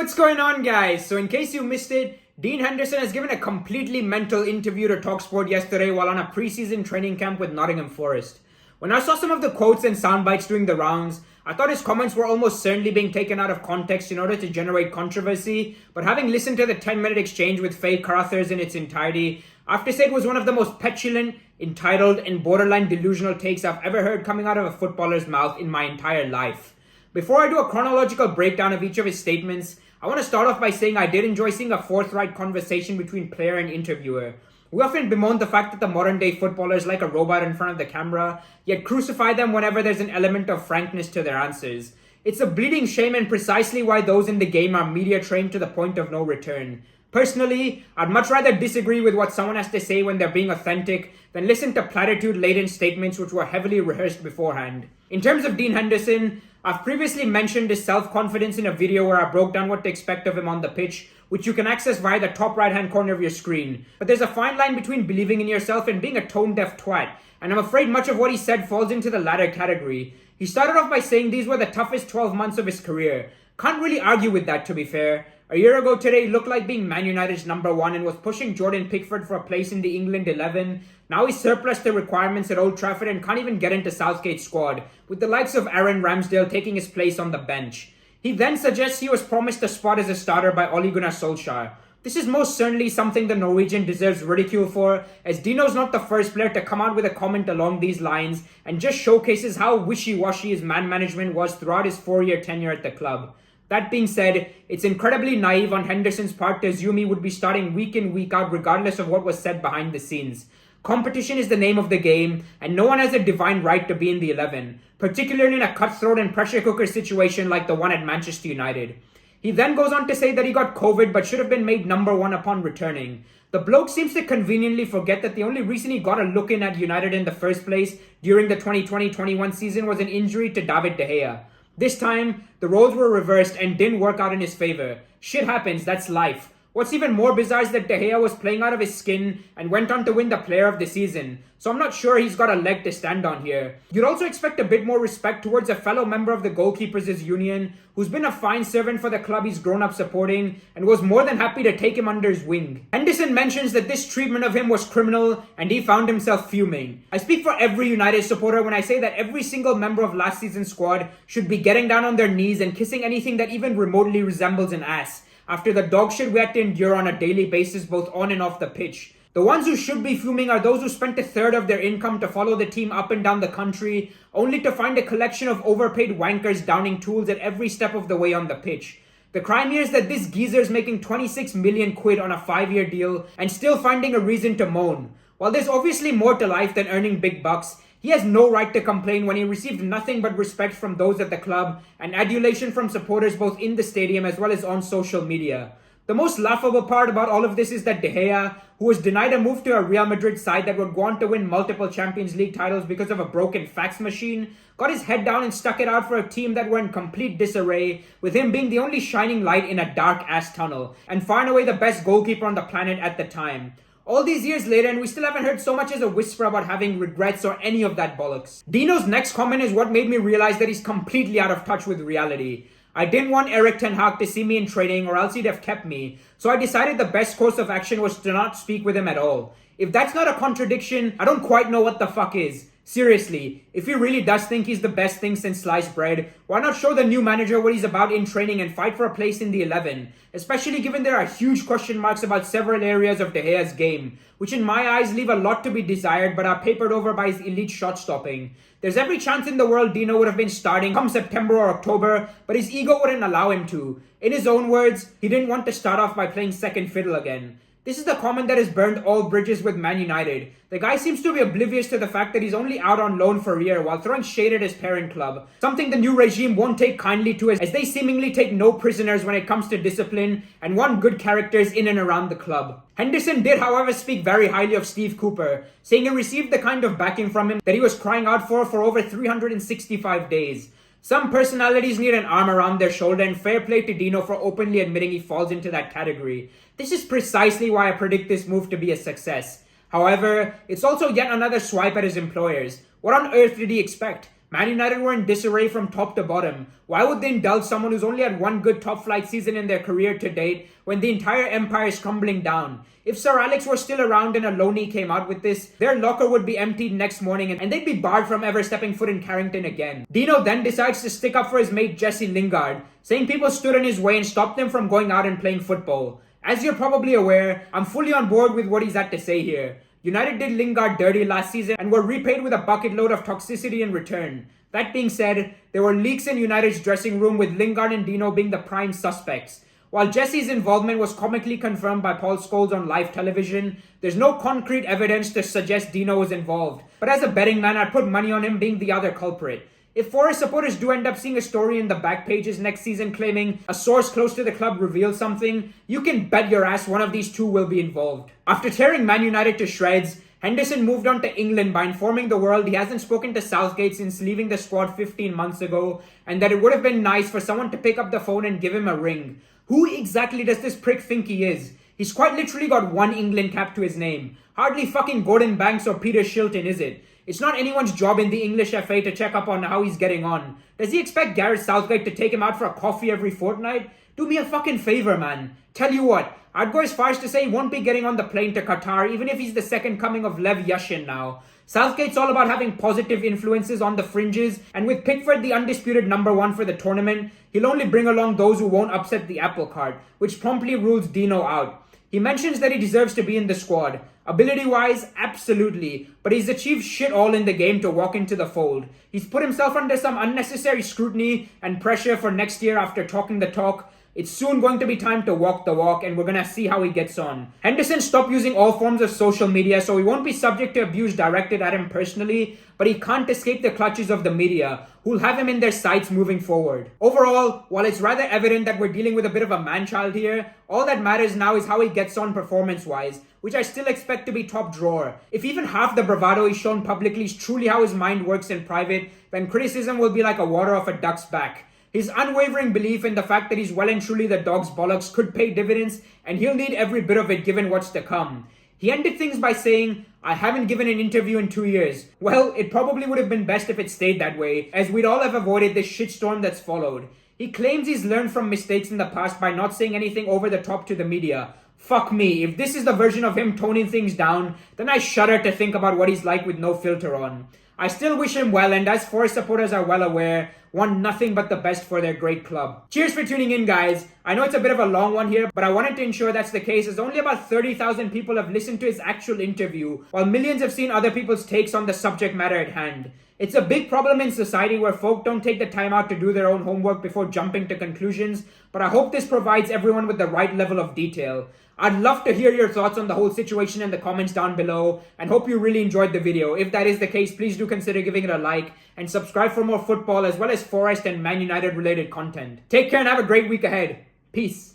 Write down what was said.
What's going on, guys? So in case you missed it, Dean Henderson has given a completely mental interview to talkSPORT yesterday while on a preseason training camp with Nottingham Forest. When I saw some of the quotes and sound bites doing the rounds, I thought his comments were almost certainly being taken out of context in order to generate controversy, but having listened to the 10-minute exchange with Faye Carruthers in its entirety, I have to say it was one of the most petulant, entitled, and borderline delusional takes I've ever heard coming out of a footballer's mouth in my entire life. Before I do a chronological breakdown of each of his statements, I want to start off by saying I did enjoy seeing a forthright conversation between player and interviewer. We often bemoan the fact that the modern day footballers like a robot in front of the camera, yet crucify them whenever there's an element of frankness to their answers. It's a bleeding shame and precisely why those in the game are media trained to the point of no return. Personally, I'd much rather disagree with what someone has to say when they're being authentic than listen to platitude-laden statements which were heavily rehearsed beforehand. In terms of Dean Henderson, I've previously mentioned his self-confidence in a video where I broke down what to expect of him on the pitch, which you can access via the top right-hand corner of your screen. But there's a fine line between believing in yourself and being a tone-deaf twat, and I'm afraid much of what he said falls into the latter category. He started off by saying these were the toughest 12 months of his career. Can't really argue with that, to be fair. A year ago today, he looked like being Man United's number one and was pushing Jordan Pickford for a place in the England 11. Now he's surpassed the requirements at Old Trafford and can't even get into Southgate's squad, with the likes of Aaron Ramsdale taking his place on the bench. He then suggests he was promised a spot as a starter by Ole Gunnar Solskjaer. This is most certainly something the Norwegian deserves ridicule for, as Dino's not the first player to come out with a comment along these lines and just showcases how wishy-washy his man management was throughout his 4-year tenure at the club. That being said, it's incredibly naive on Henderson's part to assume he would be starting week in, week out regardless of what was said behind the scenes. Competition is the name of the game, and no one has a divine right to be in the 11, particularly in a cutthroat and pressure cooker situation like the one at Manchester United. He then goes on to say that he got COVID but should have been made number one upon returning. The bloke seems to conveniently forget that the only reason he got a look in at United in the first place during the 2020-21 season was an injury to David De Gea. This time, the roles were reversed and didn't work out in his favor. Shit happens, that's life. What's even more bizarre is that De Gea was playing out of his skin and went on to win the Player of the Season, so I'm not sure he's got a leg to stand on here. You'd also expect a bit more respect towards a fellow member of the Goalkeepers' Union who's been a fine servant for the club he's grown up supporting and was more than happy to take him under his wing. Henderson mentions that this treatment of him was criminal and he found himself fuming. I speak for every United supporter when I say that every single member of last season's squad should be getting down on their knees and kissing anything that even remotely resembles an ass after the dog shit we had to endure on a daily basis both on and off the pitch. The ones who should be fuming are those who spent a third of their income to follow the team up and down the country, only to find a collection of overpaid wankers downing tools at every step of the way on the pitch. The crime here is that this geezer's making 26 million quid on a 5-year deal and still finding a reason to moan. While there's obviously more to life than earning big bucks, he has no right to complain when he received nothing but respect from those at the club and adulation from supporters both in the stadium as well as on social media. The most laughable part about all of this is that De Gea, who was denied a move to a Real Madrid side that would go on to win multiple Champions League titles because of a broken fax machine, got his head down and stuck it out for a team that were in complete disarray, with him being the only shining light in a dark-ass tunnel, and far and away the best goalkeeper on the planet at the time. All these years later, and we still haven't heard so much as a whisper about having regrets or any of that bollocks. Dino's next comment is what made me realize that he's completely out of touch with reality. I didn't want Erik Ten Hag to see me in training or else he'd have kept me, so I decided the best course of action was to not speak with him at all. If that's not a contradiction, I don't quite know what the fuck is. Seriously, if he really does think he's the best thing since sliced bread, why not show the new manager what he's about in training and fight for a place in the 11? Especially given there are huge question marks about several areas of De Gea's game, which in my eyes leave a lot to be desired but are papered over by his elite shot stopping. There's every chance in the world Dino would have been starting come September or October, but his ego wouldn't allow him to. In his own words, he didn't want to start off by playing second fiddle again. This is the comment that has burned all bridges with Man United. The guy seems to be oblivious to the fact that he's only out on loan for a year while throwing shade at his parent club. Something the new regime won't take kindly to as they seemingly take no prisoners when it comes to discipline and want good characters in and around the club. Henderson did, however, speak very highly of Steve Cooper, saying he received the kind of backing from him that he was crying out for over 365 days. Some personalities need an arm around their shoulder, and fair play to Dino for openly admitting he falls into that category. This is precisely why I predict this move to be a success. However, it's also yet another swipe at his employers. What on earth did he expect? Man United were in disarray from top to bottom. Why would they indulge someone who's only had one good top flight season in their career to date when the entire empire is crumbling down? If Sir Alex were still around and a loanee came out with this, their locker would be emptied next morning and they'd be barred from ever stepping foot in Carrington again. Dino then decides to stick up for his mate Jesse Lingard, saying people stood in his way and stopped him from going out and playing football. As you're probably aware, I'm fully on board with what he's had to say here. United did Lingard dirty last season and were repaid with a bucket load of toxicity in return. That being said, there were leaks in United's dressing room with Lingard and Dino being the prime suspects. While Jesse's involvement was comically confirmed by Paul Scholes on live television, there's no concrete evidence to suggest Dino was involved. But as a betting man, I'd put money on him being the other culprit. If Forest supporters do end up seeing a story in the back pages next season claiming a source close to the club revealed something, you can bet your ass one of these two will be involved. After tearing Man United to shreds, Henderson moved on to England by informing the world he hasn't spoken to Southgate since leaving the squad 15 months ago, and that it would have been nice for someone to pick up the phone and give him a ring. Who exactly does this prick think he is? He's quite literally got one England cap to his name. Hardly fucking Gordon Banks or Peter Shilton, is it? It's not anyone's job in the English FA to check up on how he's getting on. Does he expect Gareth Southgate to take him out for a coffee every fortnight? Do me a fucking favour, man. Tell you what, I'd go as far as to say he won't be getting on the plane to Qatar even if he's the second coming of Lev Yashin now. Southgate's all about having positive influences on the fringes, and with Pickford the undisputed number one for the tournament, he'll only bring along those who won't upset the apple cart, which promptly rules Dino out. He mentions that he deserves to be in the squad. Ability-wise, absolutely, but he's achieved shit all in the game to walk into the fold. He's put himself under some unnecessary scrutiny and pressure for next year after talking the talk. It's soon going to be time to walk the walk, and we're going to see how he gets on. Henderson stopped using all forms of social media, so he won't be subject to abuse directed at him personally, but he can't escape the clutches of the media, who'll have him in their sights moving forward. Overall, while it's rather evident that we're dealing with a bit of a man-child here, all that matters now is how he gets on performance-wise, which I still expect to be top drawer. If even half the bravado he's shown publicly is truly how his mind works in private, then criticism will be like a water off a duck's back. His unwavering belief in the fact that he's well and truly the dog's bollocks could pay dividends, and he'll need every bit of it given what's to come. He ended things by saying, "I haven't given an interview in 2 years." Well, it probably would have been best if it stayed that way, as we'd all have avoided this shitstorm that's followed. He claims he's learned from mistakes in the past by not saying anything over the top to the media. Fuck me, if this is the version of him toning things down, then I shudder to think about what he's like with no filter on. I still wish him well, and as Forest supporters are well aware, want nothing but the best for their great club. Cheers for tuning in, guys. I know it's a bit of a long one here, but I wanted to ensure that's the case, as only about 30,000 people have listened to his actual interview, while millions have seen other people's takes on the subject matter at hand. It's a big problem in society where folk don't take the time out to do their own homework before jumping to conclusions, but I hope this provides everyone with the right level of detail. I'd love to hear your thoughts on the whole situation in the comments down below, and hope you really enjoyed the video. If that is the case, please do consider giving it a like, and subscribe for more football as well as Forest and Man United related content. Take care and have a great week ahead. Peace.